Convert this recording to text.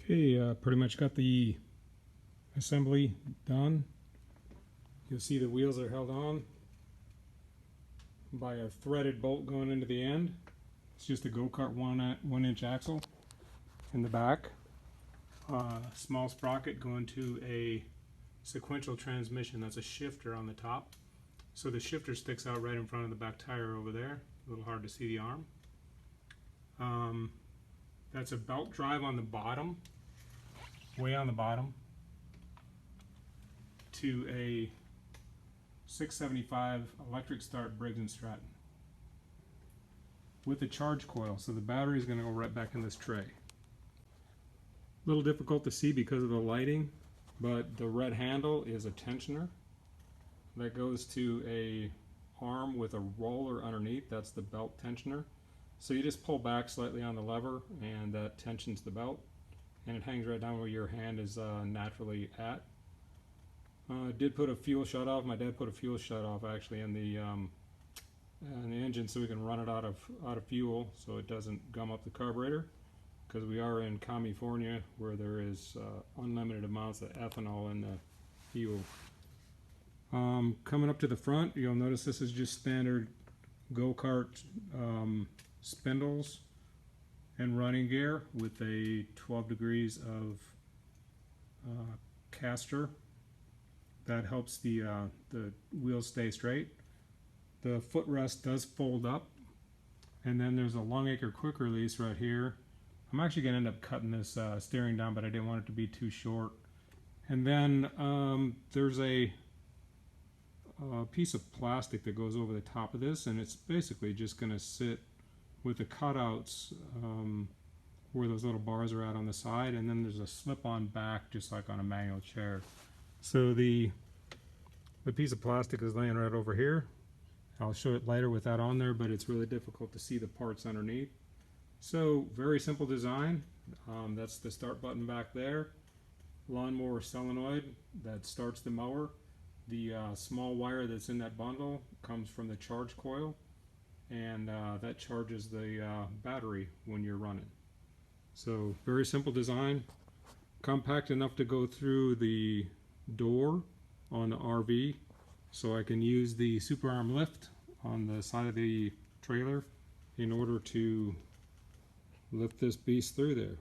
Okay, pretty much got the assembly done. You'll see the wheels are held on by a threaded bolt going into the end. It's just a go-kart 1-inch axle in the back. Small sprocket going to a sequential transmission. That's a shifter on the top. So the shifter sticks out right in front of the back tire over there. A little hard to see the arm. That's a belt drive on the bottom, way on the bottom, to a 675 electric start Briggs & Stratton with a charge coil. So the battery is going to go right back in this tray. A little difficult to see because of the lighting, but the red handle is a tensioner that goes to a arm with a roller underneath. That's the belt tensioner. So you just pull back slightly on the lever and that tensions the belt, and it hangs right down where your hand is naturally at. Did put a fuel shut off. My dad put a fuel shut off actually in the engine so we can run it out of fuel so it doesn't gum up the carburetor, because we are in California where there is unlimited amounts of ethanol in the fuel. Coming up to the front, you'll notice this is just standard go-kart spindles and running gear with a 12 degrees of caster. That helps the wheels stay straight. The footrest does fold up, and then there's a Longacre quick release right here. I'm actually going to end up cutting this steering down, but I didn't want it to be too short. And then there's a piece of plastic that goes over the top of this, and it's basically just going to sit with the cutouts where those little bars are at on the side, and then there's a slip-on back just like on a manual chair. So the piece of plastic is laying right over here. I'll show it later with that on there, but it's really difficult to see the parts underneath. So very simple design. That's the start button back there. Lawnmower solenoid that starts the mower. The small wire that's in that bundle comes from the charge coil, and that charges the battery when you're running. So very simple design, compact enough to go through the door on the RV, so I can use the super arm lift on the side of the trailer in order to lift this beast through there.